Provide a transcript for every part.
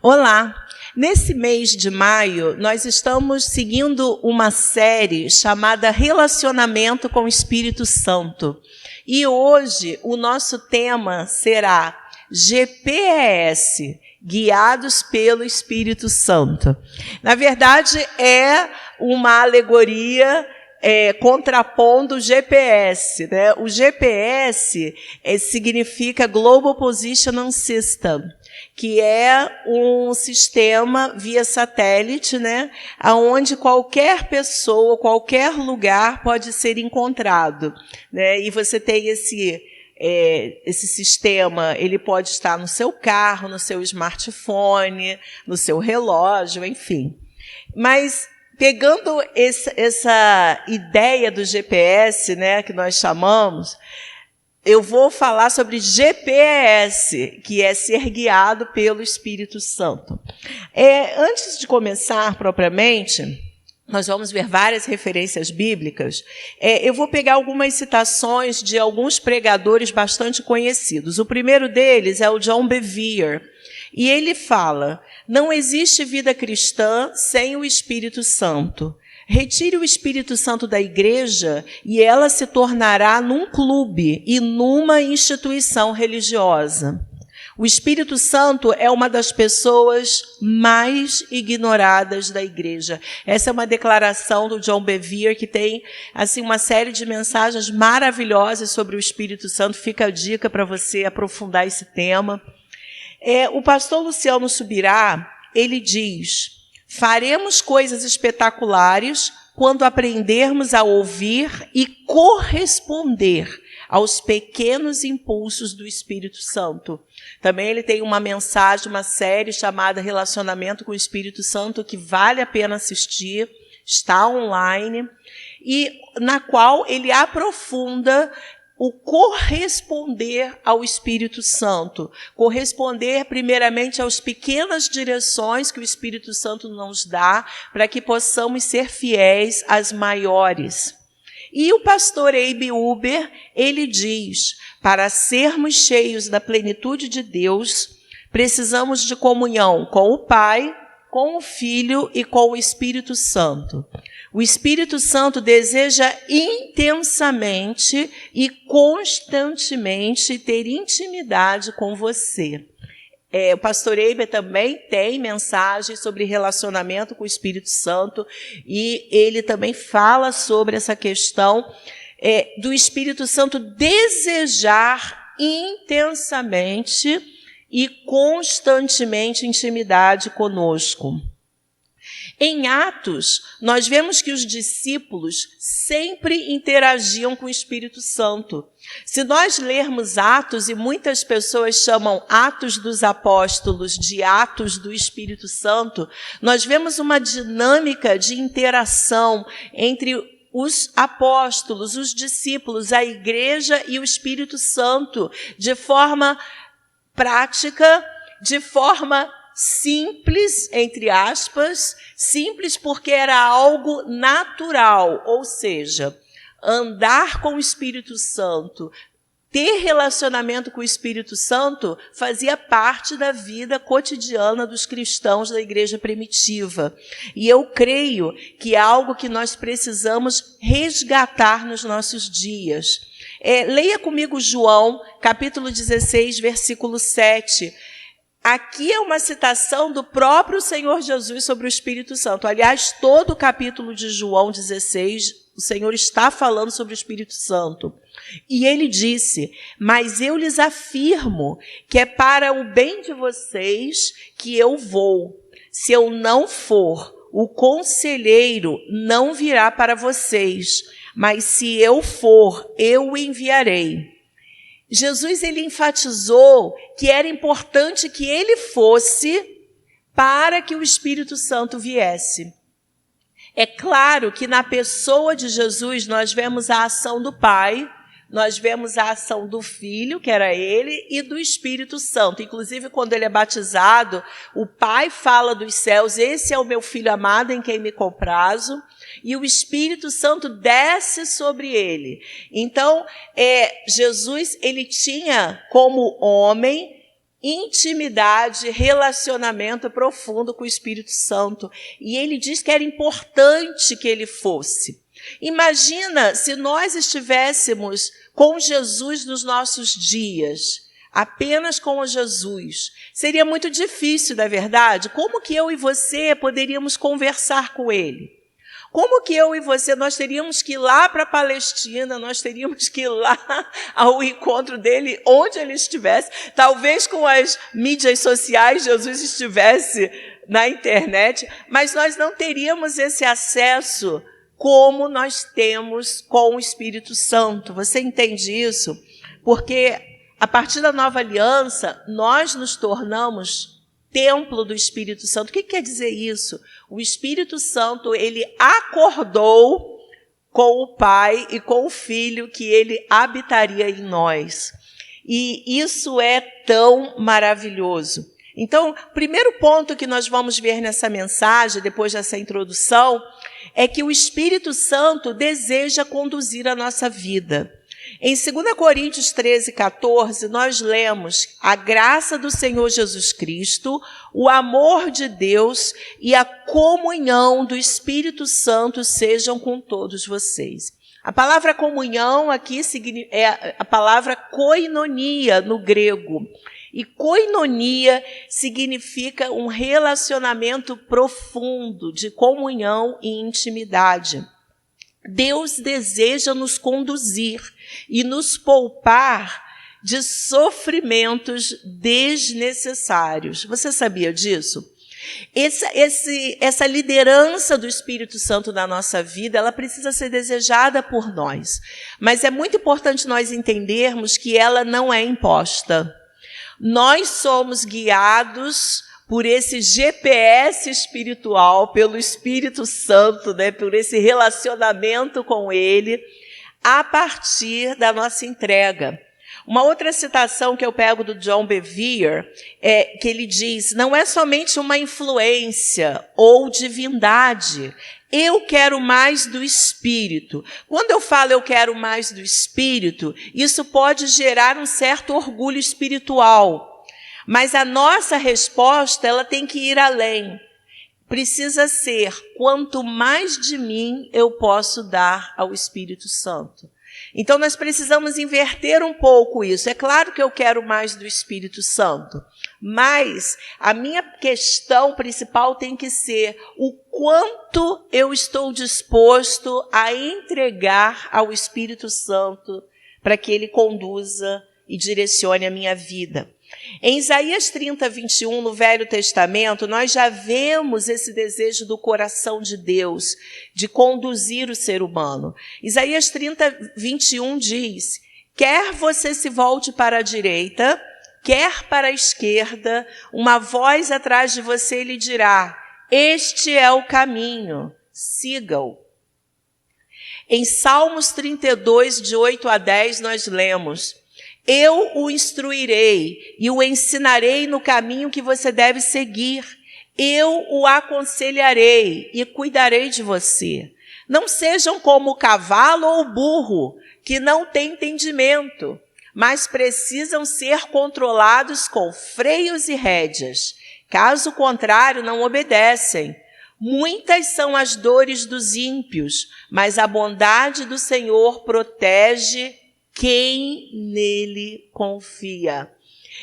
Olá! Nesse mês de maio, nós estamos seguindo uma série chamada Relacionamento com o Espírito Santo. E hoje o nosso tema será GPS, guiados pelo Espírito Santo. Na verdade, é uma alegoria contrapondo o GPS, né? O GPS significa Global Positioning System, que é um sistema via satélite, né, onde qualquer pessoa, qualquer lugar pode ser encontrado, né? E você tem esse sistema, ele pode estar no seu carro, no seu smartphone, no seu relógio, enfim. Mas pegando essa ideia do GPS, né, que nós chamamos, eu vou falar sobre GPS, que é ser guiado pelo Espírito Santo. Antes de começar propriamente, nós vamos ver várias referências bíblicas. Eu vou pegar algumas citações de alguns pregadores bastante conhecidos. O primeiro deles é o John Bevere. E ele fala: não existe vida cristã sem o Espírito Santo. Retire o Espírito Santo da igreja e ela se tornará num clube e numa instituição religiosa. O Espírito Santo é uma das pessoas mais ignoradas da igreja. Essa é uma declaração do John Bevere, que tem assim, uma série de mensagens maravilhosas sobre o Espírito Santo. Fica a dica para você aprofundar esse tema. O pastor Luciano Subirá, ele diz: faremos coisas espetaculares quando aprendermos a ouvir e corresponder aos pequenos impulsos do Espírito Santo. Também ele tem uma mensagem, uma série chamada Relacionamento com o Espírito Santo, que vale a pena assistir, está online, e na qual ele aprofunda o corresponder ao Espírito Santo. Corresponder, primeiramente, às pequenas direções que o Espírito Santo nos dá, para que possamos ser fiéis às maiores. E o pastor Abe Uber, ele diz: para sermos cheios da plenitude de Deus, precisamos de comunhão com o Pai, com o Filho e com o Espírito Santo. O Espírito Santo deseja intensamente e constantemente ter intimidade com você. O pastor Eiber também tem mensagens sobre relacionamento com o Espírito Santo, e ele também fala sobre essa questão do Espírito Santo desejar intensamente e constantemente intimidade conosco. Em Atos, nós vemos que os discípulos sempre interagiam com o Espírito Santo. Se nós lermos Atos, e muitas pessoas chamam Atos dos Apóstolos de Atos do Espírito Santo, nós vemos uma dinâmica de interação entre os apóstolos, os discípulos, a igreja e o Espírito Santo, de forma prática, de forma simples, entre aspas, simples porque era algo natural, ou seja, andar com o Espírito Santo, ter relacionamento com o Espírito Santo fazia parte da vida cotidiana dos cristãos da igreja primitiva. E eu creio que é algo que nós precisamos resgatar nos nossos dias. Leia comigo João, capítulo 16, versículo 7. Aqui é uma citação do próprio Senhor Jesus sobre o Espírito Santo. Aliás, todo o capítulo de João 16, o Senhor está falando sobre o Espírito Santo. E ele disse: mas eu lhes afirmo que é para o bem de vocês que eu vou. Se eu não for, o conselheiro não virá para vocês, mas se eu for, eu o enviarei. Jesus, ele enfatizou que era importante que ele fosse para que o Espírito Santo viesse. É claro que na pessoa de Jesus nós vemos a ação do Pai, nós vemos a ação do Filho, que era ele, e do Espírito Santo. Inclusive, quando ele é batizado, o Pai fala dos céus: esse é o meu Filho amado em quem me comprazo. E o Espírito Santo desce sobre ele. Então, Jesus, ele tinha como homem intimidade, relacionamento profundo com o Espírito Santo. E ele diz que era importante que ele fosse. Imagina se nós estivéssemos com Jesus nos nossos dias, apenas com o Jesus. Seria muito difícil, não é verdade? Como que eu e você poderíamos conversar com ele? Como que eu e você, nós teríamos que ir lá para a Palestina, nós teríamos que ir lá ao encontro dele, onde ele estivesse. Talvez com as mídias sociais Jesus estivesse na internet, mas nós não teríamos esse acesso como nós temos com o Espírito Santo. Você entende isso? Porque a partir da nova aliança, nós nos tornamos templo do Espírito Santo. O que quer dizer isso? O Espírito Santo, ele acordou com o Pai e com o Filho que ele habitaria em nós. E isso é tão maravilhoso. Então, o primeiro ponto que nós vamos ver nessa mensagem, depois dessa introdução, é que o Espírito Santo deseja conduzir a nossa vida. Em 2 Coríntios 13, 14, nós lemos: a graça do Senhor Jesus Cristo, o amor de Deus e a comunhão do Espírito Santo sejam com todos vocês. A palavra comunhão aqui é a palavra koinonia no grego. E koinonia significa um relacionamento profundo de comunhão e intimidade. Deus deseja nos conduzir e nos poupar de sofrimentos desnecessários. Você sabia disso? Essa liderança do Espírito Santo na nossa vida, ela precisa ser desejada por nós. Mas é muito importante nós entendermos que ela não é imposta. Nós somos guiados por esse GPS espiritual, pelo Espírito Santo, né, por esse relacionamento com ele, a partir da nossa entrega. Uma outra citação que eu pego do John Bevere é que ele diz: não é somente uma influência ou divindade, eu quero mais do Espírito. Quando eu falo eu quero mais do Espírito, isso pode gerar um certo orgulho espiritual. Mas a nossa resposta, ela tem que ir além. Precisa ser: quanto mais de mim eu posso dar ao Espírito Santo. Então, nós precisamos inverter um pouco isso. É claro que eu quero mais do Espírito Santo, mas a minha questão principal tem que ser o quanto eu estou disposto a entregar ao Espírito Santo para que ele conduza e direcione a minha vida. Em Isaías 30, 21, no Velho Testamento, nós já vemos esse desejo do coração de Deus de conduzir o ser humano. Isaías 30, 21 diz: quer você se volte para a direita, quer para a esquerda, uma voz atrás de você lhe dirá: este é o caminho, siga-o. Em Salmos 32, de 8 a 10, nós lemos: eu o instruirei e o ensinarei no caminho que você deve seguir. Eu o aconselharei e cuidarei de você. Não sejam como o cavalo ou o burro, que não têm entendimento, mas precisam ser controlados com freios e rédeas. Caso contrário, não obedecem. Muitas são as dores dos ímpios, mas a bondade do Senhor protege quem nele confia.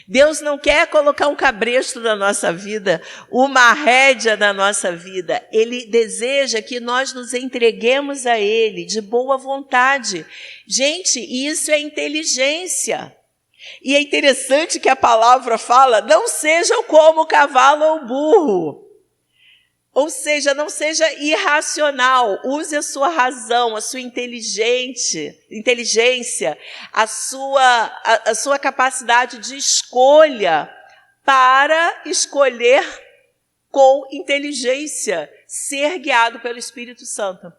Deus não quer colocar um cabresto na nossa vida, uma rédea na nossa vida. Ele deseja que nós nos entreguemos a ele de boa vontade. Gente, isso é inteligência. E é interessante que a palavra fala: não sejam como o cavalo ou o burro. Ou seja, não seja irracional, use a sua razão, a sua inteligência, a sua capacidade de escolha para escolher com inteligência, ser guiado pelo Espírito Santo.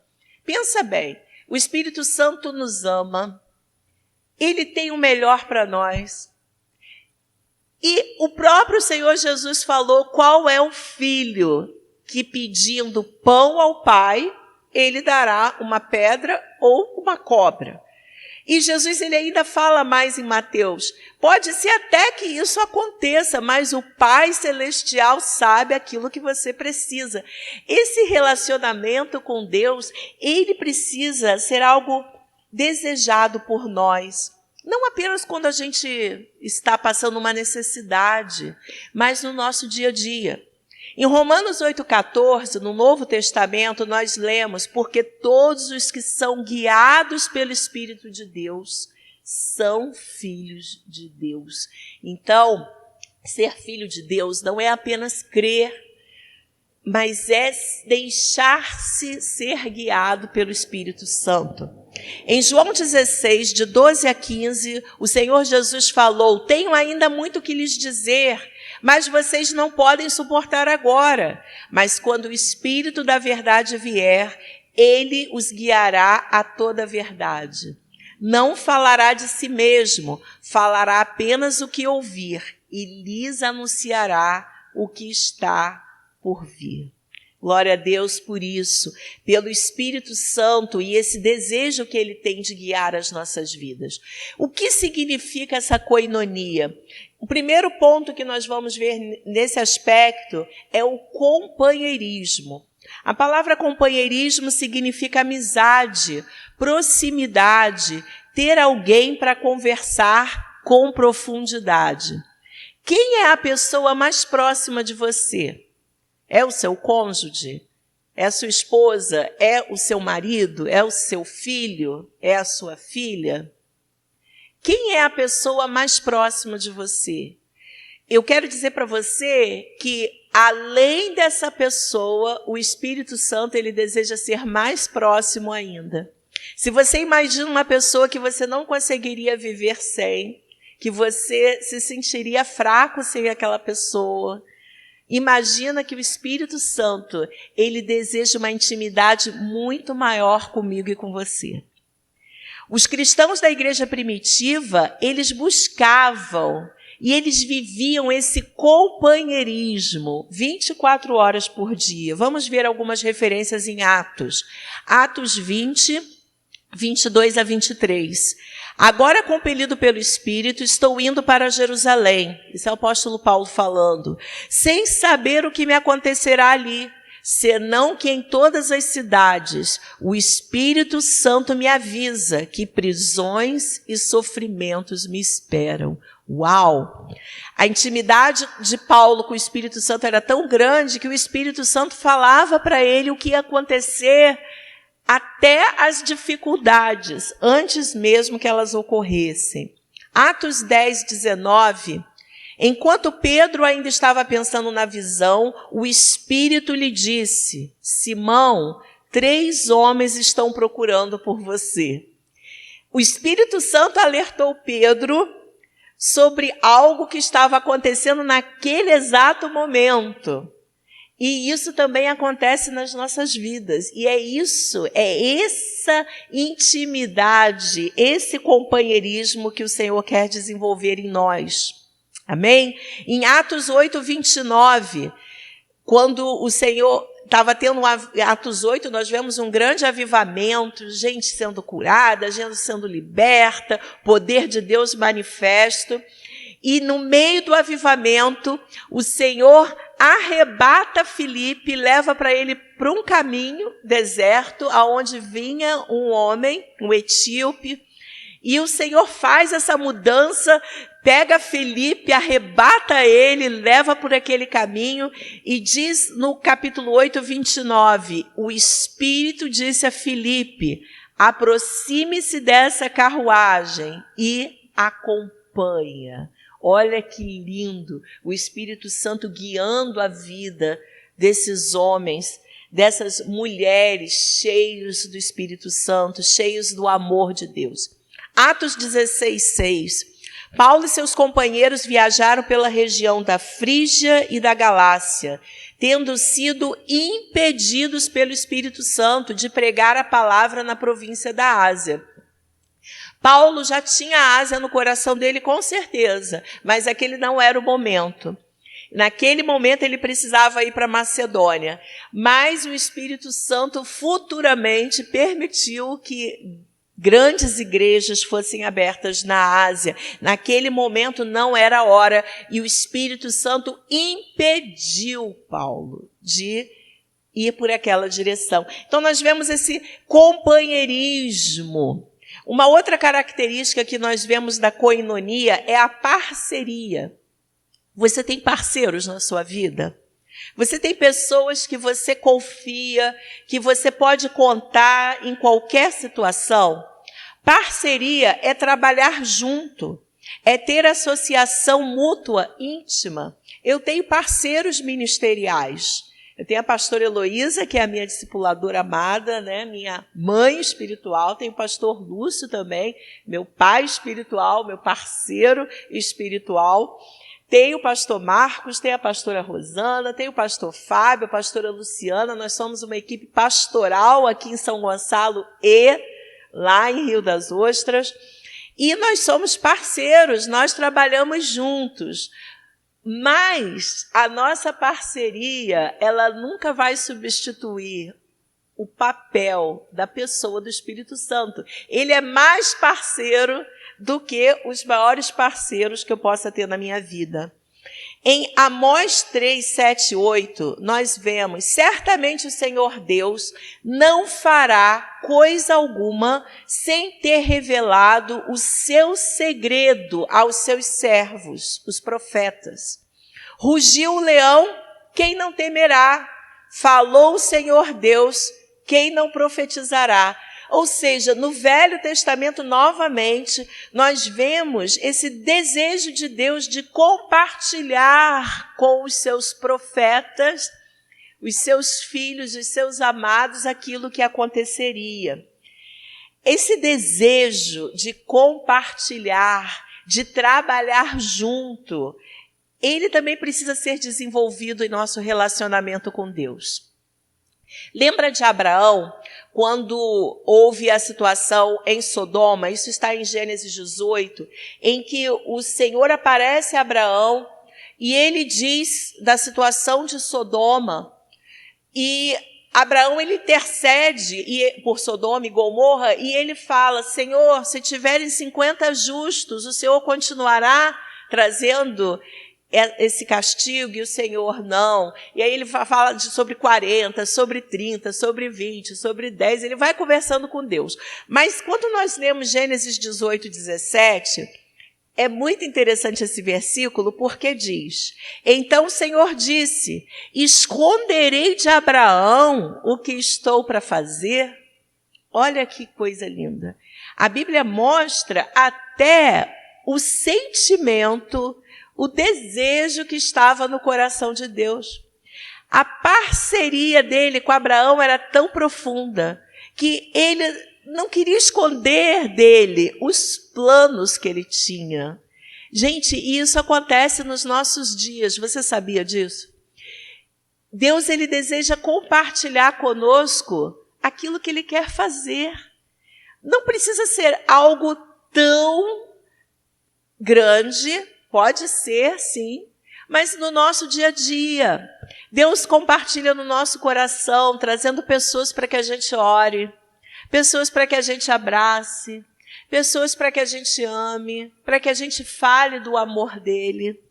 Pensa bem, o Espírito Santo nos ama, ele tem o melhor para nós. E o próprio Senhor Jesus falou qual é o filho que, pedindo pão ao Pai, ele dará uma pedra ou uma cobra. E Jesus ele ainda fala mais em Mateus. Pode ser até que isso aconteça, mas o Pai Celestial sabe aquilo que você precisa. Esse relacionamento com Deus, ele precisa ser algo desejado por nós. Não apenas quando a gente está passando uma necessidade, mas no nosso dia a dia. Em Romanos 8,14, no Novo Testamento, nós lemos: porque todos os que são guiados pelo Espírito de Deus são filhos de Deus. Então, ser filho de Deus não é apenas crer, mas é deixar-se ser guiado pelo Espírito Santo. Em João 16, de 12 a 15, o Senhor Jesus falou: tenho ainda muito que lhes dizer, mas vocês não podem suportar agora. Mas quando o Espírito da verdade vier, ele os guiará a toda a verdade. Não falará de si mesmo, falará apenas o que ouvir e lhes anunciará o que está por vir. Glória a Deus por isso, pelo Espírito Santo e esse desejo que ele tem de guiar as nossas vidas. O que significa essa koinonia? O primeiro ponto que nós vamos ver nesse aspecto é o companheirismo. A palavra companheirismo significa amizade, proximidade, ter alguém para conversar com profundidade. Quem é a pessoa mais próxima de você? É o seu cônjuge? É a sua esposa? É o seu marido? É o seu filho? É a sua filha? Quem é a pessoa mais próxima de você? Eu quero dizer para você que, além dessa pessoa, o Espírito Santo ele deseja ser mais próximo ainda. Se você imagina uma pessoa que você não conseguiria viver sem, que você se sentiria fraco sem aquela pessoa, imagina que o Espírito Santo, ele deseja uma intimidade muito maior comigo e com você. Os cristãos da igreja primitiva, eles buscavam e eles viviam esse companheirismo 24 horas por dia. Vamos ver algumas referências em Atos. Atos 20, 22 a 23. Agora, compelido pelo Espírito, estou indo para Jerusalém. Isso é o apóstolo Paulo falando. Sem saber o que me acontecerá ali, senão que em todas as cidades o Espírito Santo me avisa que prisões e sofrimentos me esperam. Uau! A intimidade de Paulo com o Espírito Santo era tão grande que o Espírito Santo falava para ele o que ia acontecer até as dificuldades, antes mesmo que elas ocorressem. Atos 10, 19, enquanto Pedro ainda estava pensando na visão, o Espírito lhe disse: Simão, 3 homens estão procurando por você. O Espírito Santo alertou Pedro sobre algo que estava acontecendo naquele exato momento. E isso também acontece nas nossas vidas. E é essa intimidade, esse companheirismo que o Senhor quer desenvolver em nós. Amém? Em Atos 8, 29, quando o Senhor estava tendo Atos 8, nós vemos um grande avivamento, gente sendo curada, gente sendo liberta, poder de Deus manifesto. E no meio do avivamento, o Senhor arrebata Filipe, leva para ele para um caminho deserto, aonde vinha um homem, um etíope, e o Senhor faz essa mudança, pega Filipe, arrebata ele, leva por aquele caminho, e diz no capítulo 8, 29, o Espírito disse a Filipe: aproxime-se dessa carruagem e acompanha. Olha que lindo, o Espírito Santo guiando a vida desses homens, dessas mulheres cheios do Espírito Santo, cheios do amor de Deus. Atos 16, 6. Paulo e seus companheiros viajaram pela região da Frígia e da Galácia, tendo sido impedidos pelo Espírito Santo de pregar a palavra na província da Ásia. Paulo já tinha a Ásia no coração dele, com certeza, mas aquele não era o momento. Naquele momento ele precisava ir para Macedônia, mas o Espírito Santo futuramente permitiu que grandes igrejas fossem abertas na Ásia. Naquele momento não era a hora, e o Espírito Santo impediu Paulo de ir por aquela direção. Então nós vemos esse companheirismo. Uma outra característica que nós vemos da koinonia é a parceria. Você tem parceiros na sua vida? Você tem pessoas que você confia, que você pode contar em qualquer situação? Parceria é trabalhar junto, é ter associação mútua íntima. Eu tenho parceiros ministeriais. Eu tenho a pastora Heloísa, que é a minha discipuladora amada, né? Minha mãe espiritual. Tenho o pastor Lúcio também, meu pai espiritual, meu parceiro espiritual. Tem o pastor Marcos, tem a pastora Rosana, tem o pastor Fábio, a pastora Luciana. Nós somos uma equipe pastoral aqui em São Gonçalo e lá em Rio das Ostras. E nós somos parceiros, nós trabalhamos juntos. Mas a nossa parceria, ela nunca vai substituir o papel da pessoa do Espírito Santo. Ele é mais parceiro do que os maiores parceiros que eu possa ter na minha vida. Em Amós 3, 7, 8, nós vemos: certamente o Senhor Deus não fará coisa alguma sem ter revelado o seu segredo aos seus servos, os profetas. Rugiu o leão, quem não temerá? Falou o Senhor Deus, quem não profetizará? Ou seja, no Velho Testamento, novamente, nós vemos esse desejo de Deus de compartilhar com os seus profetas, os seus filhos, os seus amados, aquilo que aconteceria. Esse desejo de compartilhar, de trabalhar junto, ele também precisa ser desenvolvido em nosso relacionamento com Deus. Lembra de Abraão, quando houve a situação em Sodoma? Isso está em Gênesis 18, em que o Senhor aparece a Abraão e ele diz da situação de Sodoma. E Abraão, ele intercede por Sodoma e Gomorra e ele fala: Senhor, se tiverem 50 justos, o Senhor continuará trazendo esse castigo? E o Senhor não. E aí ele fala sobre 40, sobre 30, sobre 20, sobre 10. Ele vai conversando com Deus. Mas quando nós lemos Gênesis 18, 17, é muito interessante esse versículo, porque diz: então o Senhor disse: esconderei de Abraão o que estou para fazer? Olha que coisa linda. A Bíblia mostra até o sentimento, o desejo que estava no coração de Deus. A parceria dele com Abraão era tão profunda que ele não queria esconder dele os planos que ele tinha. Gente, isso acontece nos nossos dias. Você sabia disso? Deus, ele deseja compartilhar conosco aquilo que ele quer fazer. Não precisa ser algo tão grande. Pode ser, sim, mas no nosso dia a dia. Deus compartilha no nosso coração, trazendo pessoas para que a gente ore, pessoas para que a gente abrace, pessoas para que a gente ame, para que a gente fale do amor dele.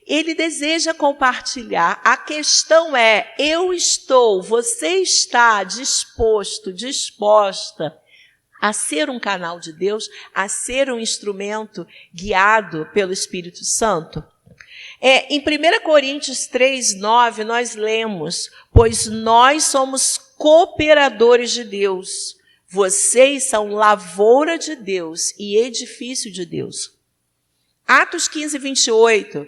Ele deseja compartilhar. A questão é: você está disposto, disposta a ser um canal de Deus, a ser um instrumento guiado pelo Espírito Santo? Em 1 Coríntios 3, 9, nós lemos: pois nós somos cooperadores de Deus, vocês são lavoura de Deus e edifício de Deus. Atos 15, 28,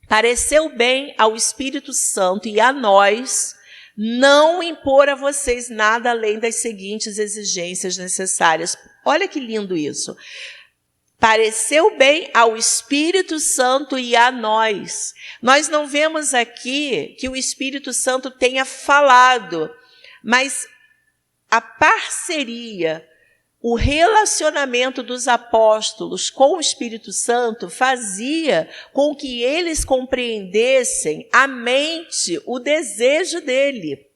pareceu bem ao Espírito Santo e a nós não impor a vocês nada além das seguintes exigências necessárias. Olha que lindo isso. Pareceu bem ao Espírito Santo e a nós. Nós não vemos aqui que o Espírito Santo tenha falado, mas a parceria, o relacionamento dos apóstolos com o Espírito Santo fazia com que eles compreendessem a mente, o desejo dele.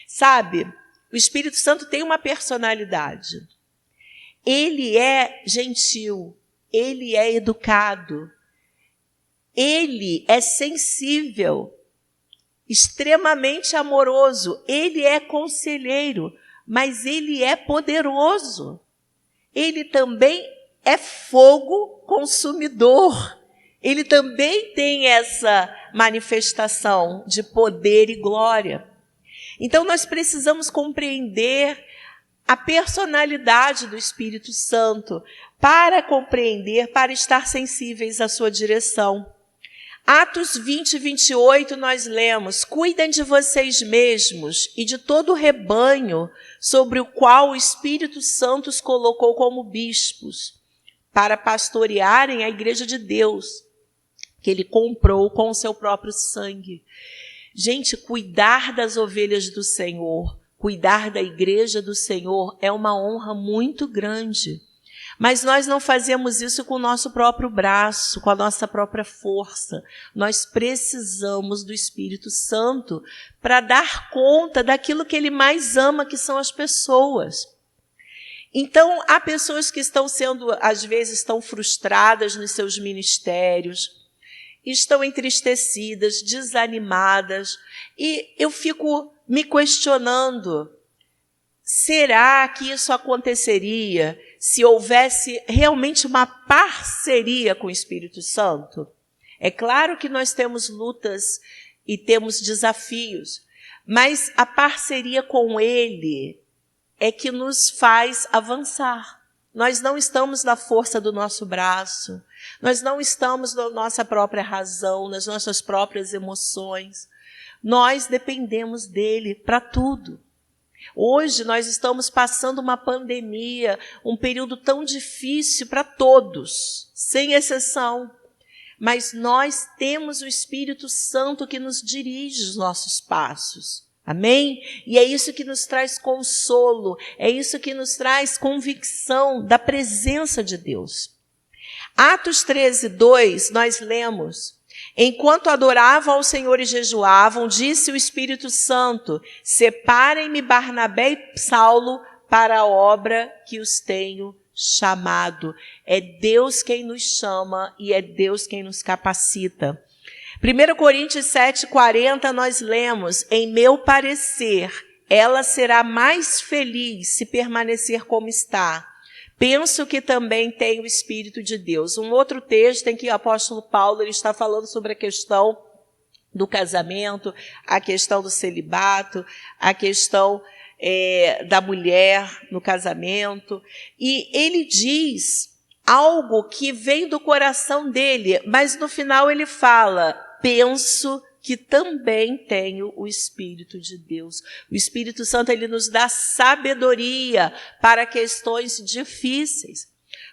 Sabe, o Espírito Santo tem uma personalidade. ele é gentil, ele é educado, ele é sensível, extremamente amoroso, ele é conselheiro, mas ele é poderoso. Ele também é fogo consumidor. Ele também tem essa manifestação de poder e glória. Então, nós precisamos compreender a personalidade do Espírito Santo para compreender, para estar sensíveis à sua direção. Atos 20, 28, nós lemos: cuidem de vocês mesmos e de todo o rebanho sobre o qual o Espírito Santo os colocou como bispos, para pastorearem a igreja de Deus, que ele comprou com o seu próprio sangue. Gente, cuidar das ovelhas do Senhor, cuidar da igreja do Senhor é uma honra muito grande. Mas nós não fazemos isso com o nosso próprio braço, com a nossa própria força. Nós precisamos do Espírito Santo para dar conta daquilo que ele mais ama, que são as pessoas. Então, há pessoas que estão sendo, às vezes, estão frustradas nos seus ministérios, estão entristecidas, desanimadas, e eu fico me questionando: será que isso aconteceria se houvesse realmente uma parceria com o Espírito Santo? É claro que nós temos lutas e temos desafios, mas a parceria com ele é que nos faz avançar. Nós não estamos na força do nosso braço, nós não estamos na nossa própria razão, nas nossas próprias emoções. Nós dependemos dele para tudo. Hoje nós estamos passando uma pandemia, um período tão difícil para todos, sem exceção. Mas nós temos o Espírito Santo que nos dirige os nossos passos. Amém? E é isso que nos traz consolo, é isso que nos traz convicção da presença de Deus. Atos 13, 2, nós lemos: enquanto adoravam ao Senhor e jejuavam, disse o Espírito Santo: separem-me Barnabé e Saulo para a obra que os tenho chamado. É Deus quem nos chama e é Deus quem nos capacita. 1 Coríntios 7, 40, nós lemos: em meu parecer, ela será mais feliz se permanecer como está. Penso que também tem o Espírito de Deus. Um outro texto em que o apóstolo Paulo ele está falando sobre a questão do casamento, a questão do celibato, a questão da mulher no casamento. E ele diz algo que vem do coração dele, mas no final ele fala: penso que também tenho o Espírito de Deus. O Espírito Santo, ele nos dá sabedoria para questões difíceis.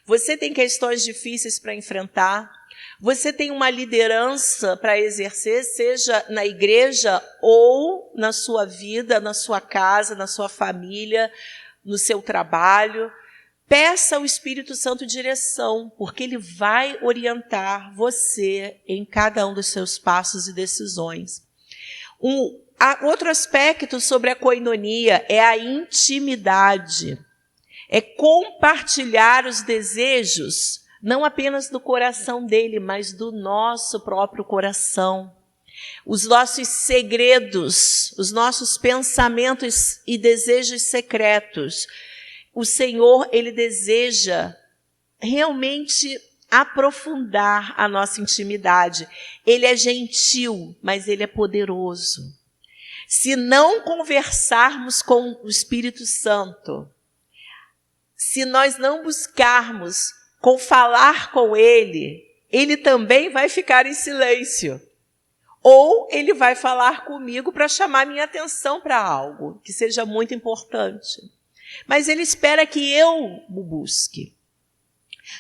Você tem questões difíceis para enfrentar? Você tem uma liderança para exercer, seja na igreja ou na sua vida, na sua casa, na sua família, no seu trabalho? Peça ao Espírito Santo direção, porque ele vai orientar você em cada um dos seus passos e decisões. Outro aspecto sobre a koinonia é a intimidade. É compartilhar os desejos, não apenas do coração dele, mas do nosso próprio coração. Os nossos segredos, os nossos pensamentos e desejos secretos. O Senhor, ele deseja realmente aprofundar a nossa intimidade. Ele é gentil, mas ele é poderoso. Se não conversarmos com o Espírito Santo, se nós não buscarmos falar com ele, ele também vai ficar em silêncio. Ou ele vai falar comigo para chamar minha atenção para algo que seja muito importante. Mas ele espera que eu o busque.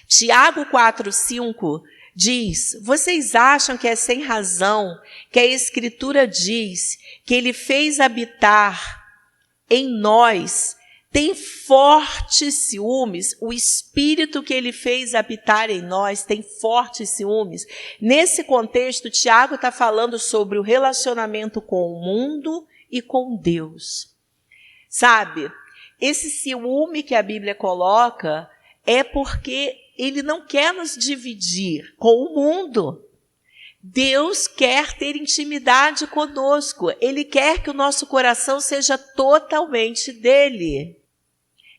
Tiago 4:5 diz: vocês acham que é sem razão que a Escritura diz que ele fez habitar em nós, tem fortes ciúmes? O Espírito que ele fez habitar em nós tem fortes ciúmes. Nesse contexto, Tiago está falando sobre o relacionamento com o mundo e com Deus. Sabe? Esse ciúme que a Bíblia coloca é porque Ele não quer nos dividir com o mundo. Deus quer ter intimidade conosco. Ele quer que o nosso coração seja totalmente dele.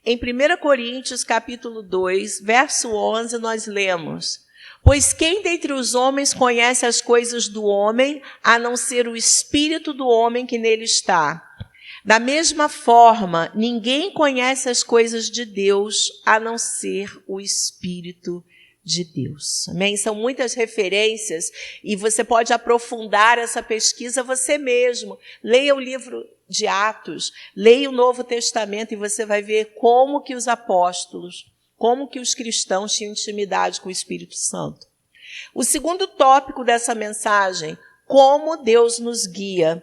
Em 1 Coríntios, capítulo 2, verso 11, nós lemos: pois quem dentre os homens conhece as coisas do homem, a não ser o espírito do homem que nele está? Da mesma forma, ninguém conhece as coisas de Deus, a não ser o Espírito de Deus. Amém? São muitas referências e você pode aprofundar essa pesquisa você mesmo. Leia o livro de Atos, leia o Novo Testamento e você vai ver como que os apóstolos, como que os cristãos tinham intimidade com o Espírito Santo. O segundo tópico dessa mensagem, como Deus nos guia.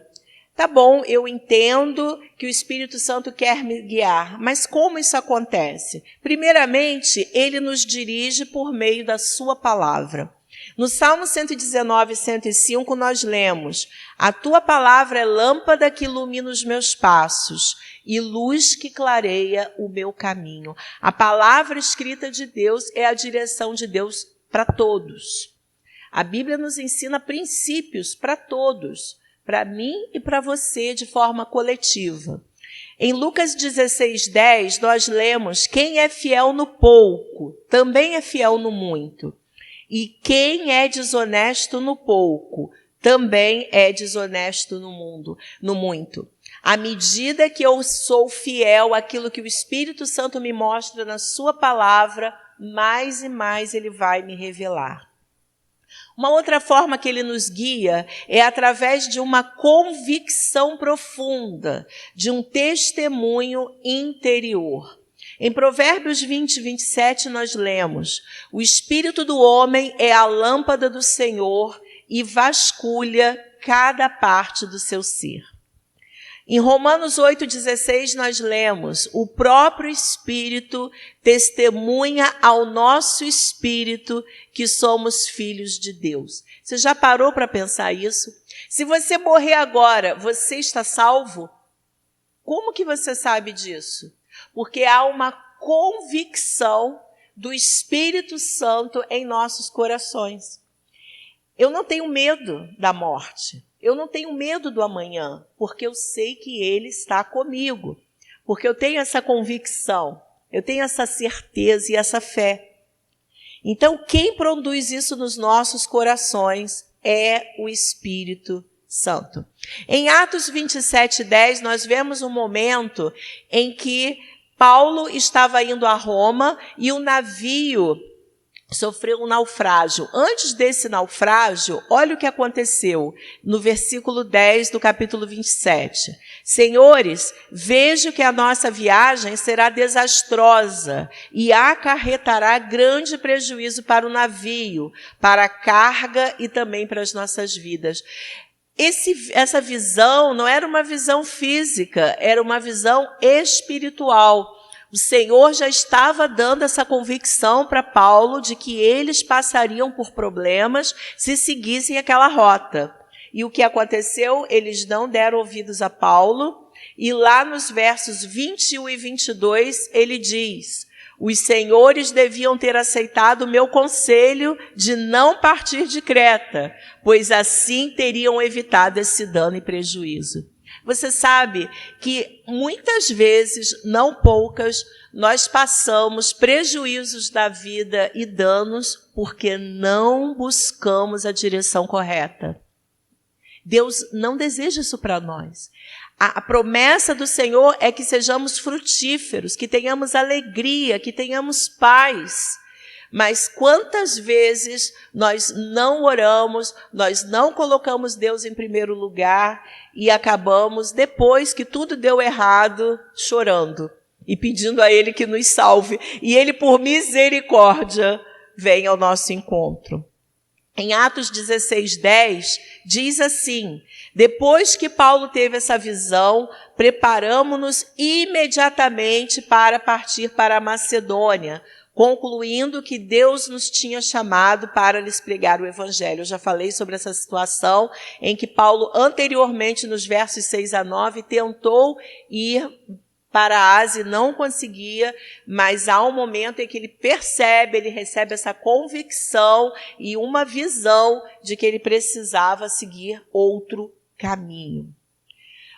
Tá bom, eu entendo que o Espírito Santo quer me guiar, mas como isso acontece? Primeiramente, ele nos dirige por meio da sua palavra. No Salmo 119, 105, nós lemos: a tua palavra é lâmpada que ilumina os meus passos e luz que clareia o meu caminho. A palavra escrita de Deus é a direção de Deus para todos. A Bíblia nos ensina princípios para todos, para mim e para você de forma coletiva. Em Lucas 16:10, nós lemos: quem é fiel no pouco, também é fiel no muito. E quem é desonesto no pouco, também é desonesto no muito. À medida que eu sou fiel àquilo que o Espírito Santo me mostra na sua palavra, mais e mais ele vai me revelar. Uma outra forma que ele nos guia é através de uma convicção profunda, de um testemunho interior. Em Provérbios 20, 27, nós lemos: o espírito do homem é a lâmpada do Senhor e vasculha cada parte do seu ser. Em Romanos 8,16, nós lemos: o próprio Espírito testemunha ao nosso espírito que somos filhos de Deus. Você já parou para pensar isso? Se você morrer agora, você está salvo? Como que você sabe disso? Porque há uma convicção do Espírito Santo em nossos corações. Eu não tenho medo da morte. Eu não tenho medo do amanhã, porque eu sei que Ele está comigo. Porque eu tenho essa convicção, eu tenho essa certeza e essa fé. Então, quem produz isso nos nossos corações é o Espírito Santo. Em Atos 27:10, nós vemos um momento em que Paulo estava indo a Roma e o navio sofreu um naufrágio. Antes desse naufrágio, olha o que aconteceu no versículo 10 do capítulo 27. Senhores, vejo que a nossa viagem será desastrosa e acarretará grande prejuízo para o navio, para a carga e também para as nossas vidas. Essa visão não era uma visão física, era uma visão espiritual. O Senhor já estava dando essa convicção para Paulo de que eles passariam por problemas se seguissem aquela rota. E o que aconteceu? Eles não deram ouvidos a Paulo. E lá nos versos 21 e 22, ele diz: os senhores deviam ter aceitado o meu conselho de não partir de Creta, pois assim teriam evitado esse dano e prejuízo. Você sabe que muitas vezes, não poucas, nós passamos prejuízos da vida e danos porque não buscamos a direção correta. Deus não deseja isso para nós. A promessa do Senhor é que sejamos frutíferos, que tenhamos alegria, que tenhamos paz. Mas quantas vezes nós não oramos, nós não colocamos Deus em primeiro lugar e acabamos, depois que tudo deu errado, chorando e pedindo a Ele que nos salve. E Ele, por misericórdia, vem ao nosso encontro. Em Atos 16:10, diz assim: depois que Paulo teve essa visão, preparamo-nos imediatamente para partir para a Macedônia, concluindo que Deus nos tinha chamado para lhes pregar o Evangelho. Eu já falei sobre essa situação em que Paulo, anteriormente, nos versos 6 a 9, tentou ir para a Ásia e não conseguia, mas há um momento em que ele percebe, ele recebe essa convicção e uma visão de que ele precisava seguir outro caminho.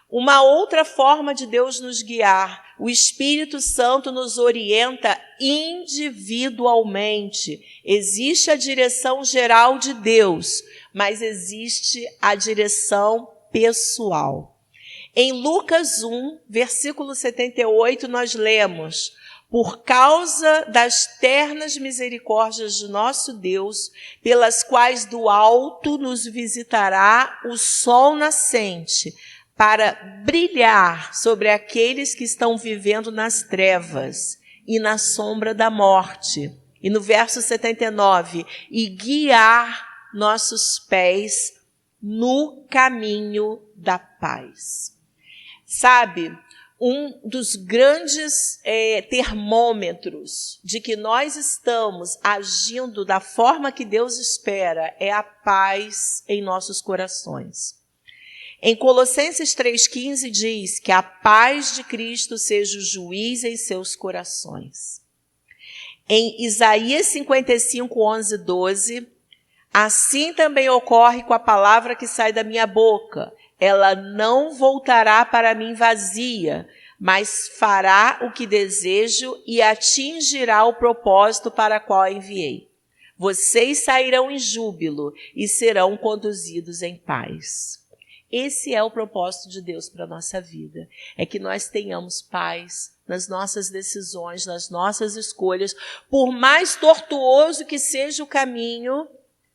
Uma outra forma de Deus nos guiar, o Espírito Santo nos orienta individualmente. Existe a direção geral de Deus, mas existe a direção pessoal. Em Lucas 1, versículo 78, nós lemos: por causa das ternas misericórdias de nosso Deus, pelas quais do alto nos visitará o sol nascente, para brilhar sobre aqueles que estão vivendo nas trevas e na sombra da morte. E no verso 79, e guiar nossos pés no caminho da paz. Sabe, um dos grandes termômetros de que nós estamos agindo da forma que Deus espera é a paz em nossos corações. Em Colossenses 3,15 diz que a paz de Cristo seja o juiz em seus corações. Em Isaías 55, 11, 12, assim também ocorre com a palavra que sai da minha boca. Ela não voltará para mim vazia, mas fará o que desejo e atingirá o propósito para o qual enviei. Vocês sairão em júbilo e serão conduzidos em paz. Esse é o propósito de Deus para a nossa vida. É que nós tenhamos paz nas nossas decisões, nas nossas escolhas. Por mais tortuoso que seja o caminho,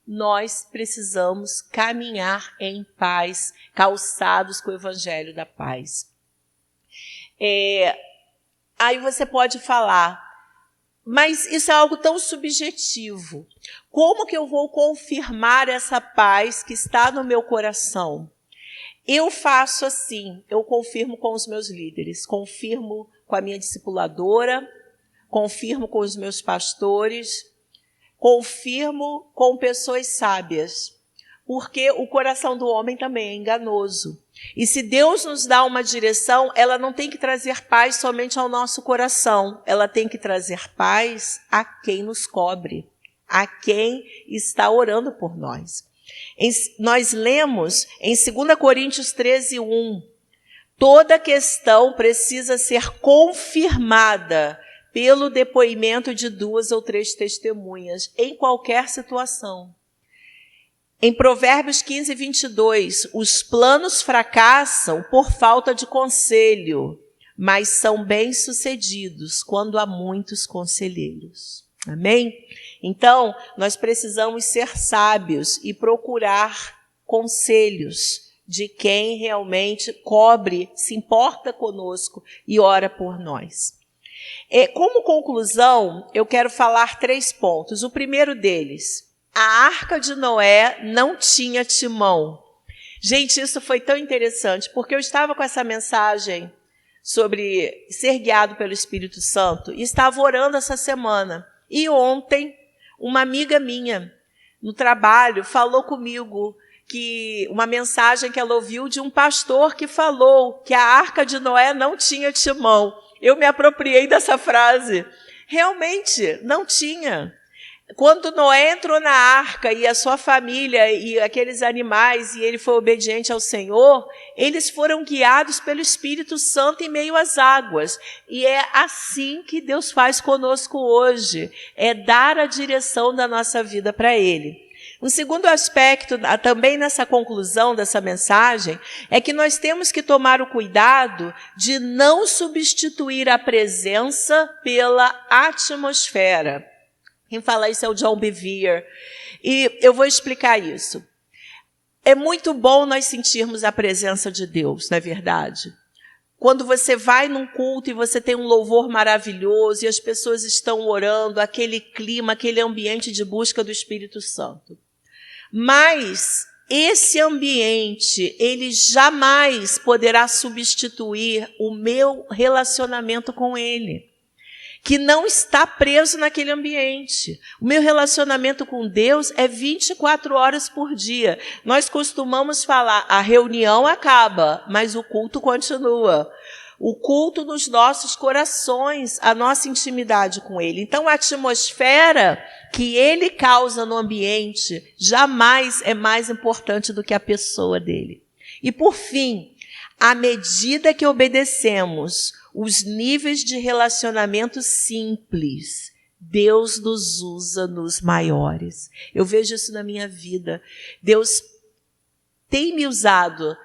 nós precisamos caminhar em paz, calçados com o evangelho da paz. Aí você pode falar, mas isso é algo tão subjetivo. Como que eu vou confirmar essa paz que está no meu coração? Eu faço assim, eu confirmo com os meus líderes, confirmo com a minha discipuladora, confirmo com os meus pastores, confirmo com pessoas sábias, porque o coração do homem também é enganoso. E se Deus nos dá uma direção, ela não tem que trazer paz somente ao nosso coração, ela tem que trazer paz a quem nos cobre, a quem está orando por nós. Nós lemos em 2 Coríntios 13, 1, toda questão precisa ser confirmada pelo depoimento de 2 ou 3 testemunhas, em qualquer situação. Em Provérbios 15, 22, os planos fracassam por falta de conselho, mas são bem-sucedidos quando há muitos conselheiros. Amém? Então, nós precisamos ser sábios e procurar conselhos de quem realmente cobre, se importa conosco e ora por nós. Como conclusão, eu quero falar 3 pontos. O primeiro deles, a Arca de Noé não tinha timão. Gente, isso foi tão interessante, porque eu estava com essa mensagem sobre ser guiado pelo Espírito Santo e estava orando essa semana. E ontem, uma amiga minha no trabalho falou comigo que uma mensagem que ela ouviu de um pastor que falou que a Arca de Noé não tinha timão. Eu me apropriei dessa frase. Realmente, não tinha. Quando Noé entrou na arca e a sua família e aqueles animais, e ele foi obediente ao Senhor, eles foram guiados pelo Espírito Santo em meio às águas. E é assim que Deus faz conosco hoje, é dar a direção da nossa vida para Ele. Um segundo aspecto, também nessa conclusão dessa mensagem, é que nós temos que tomar o cuidado de não substituir a presença pela atmosfera. Quem fala isso é o John Bevere. E eu vou explicar isso. É muito bom nós sentirmos a presença de Deus, não é verdade? Quando você vai num culto e você tem um louvor maravilhoso e as pessoas estão orando, aquele clima, aquele ambiente de busca do Espírito Santo. Mas esse ambiente, ele jamais poderá substituir o meu relacionamento com Ele, que não está preso naquele ambiente. O meu relacionamento com Deus é 24 horas por dia. Nós costumamos falar, a reunião acaba, mas o culto continua. o culto nos nossos corações, a nossa intimidade com Ele. Então, a atmosfera que Ele causa no ambiente jamais é mais importante do que a pessoa dele. E, por fim, à medida que obedecemos os níveis de relacionamento simples, Deus nos usa nos maiores. Eu vejo isso na minha vida. Deus tem me usado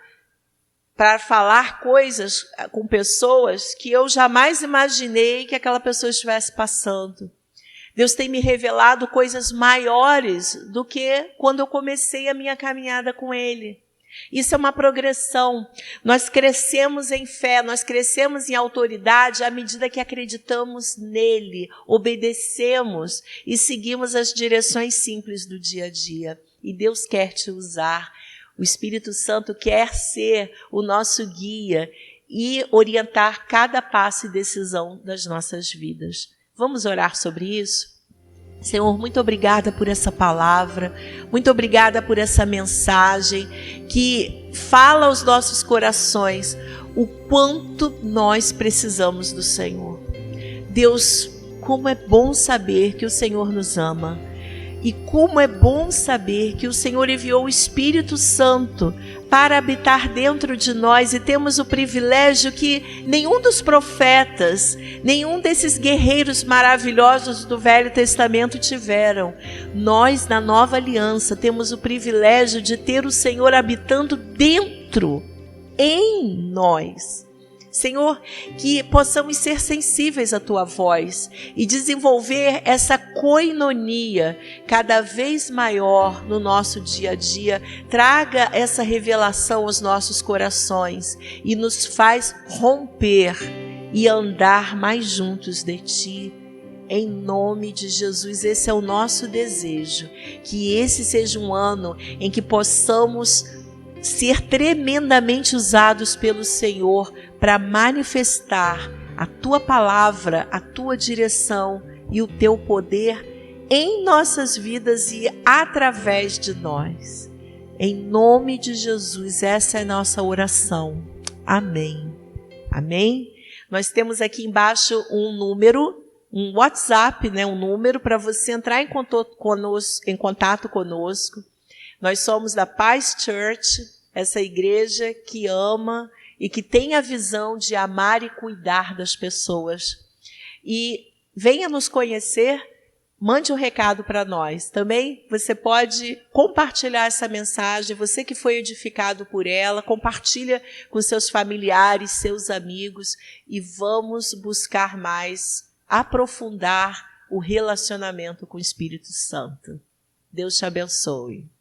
para falar coisas com pessoas que eu jamais imaginei que aquela pessoa estivesse passando. Deus tem me revelado coisas maiores do que quando eu comecei a minha caminhada com Ele. Isso é uma progressão. Nós crescemos em fé, nós crescemos em autoridade à medida que acreditamos nele, obedecemos e seguimos as direções simples do dia a dia. E Deus quer te usar. O Espírito Santo quer ser o nosso guia e orientar cada passo e decisão das nossas vidas. Vamos orar sobre isso? Senhor, muito obrigada por essa palavra, muito obrigada por essa mensagem que fala aos nossos corações o quanto nós precisamos do Senhor. Deus, como é bom saber que o Senhor nos ama. E como é bom saber que o Senhor enviou o Espírito Santo para habitar dentro de nós e temos o privilégio que nenhum dos profetas, nenhum desses guerreiros maravilhosos do Velho Testamento tiveram. Nós, na Nova Aliança, temos o privilégio de ter o Senhor habitando dentro, em nós. Senhor, que possamos ser sensíveis à Tua voz e desenvolver essa koinonia cada vez maior no nosso dia a dia. Traga essa revelação aos nossos corações e nos faz romper e andar mais juntos de Ti. Em nome de Jesus, esse é o nosso desejo, que esse seja um ano em que possamos ser tremendamente usados pelo Senhor para manifestar a Tua palavra, a Tua direção e o Teu poder em nossas vidas e através de nós. Em nome de Jesus, essa é a nossa oração. Amém. Amém? Nós temos aqui embaixo um número, um WhatsApp, um número para você entrar em contato conosco. Nós somos da Paz Church, essa igreja que ama e que tem a visão de amar e cuidar das pessoas. E venha nos conhecer, mande um recado para nós. Também você pode compartilhar essa mensagem, você que foi edificado por ela, compartilha com seus familiares, seus amigos e vamos buscar mais, aprofundar o relacionamento com o Espírito Santo. Deus te abençoe.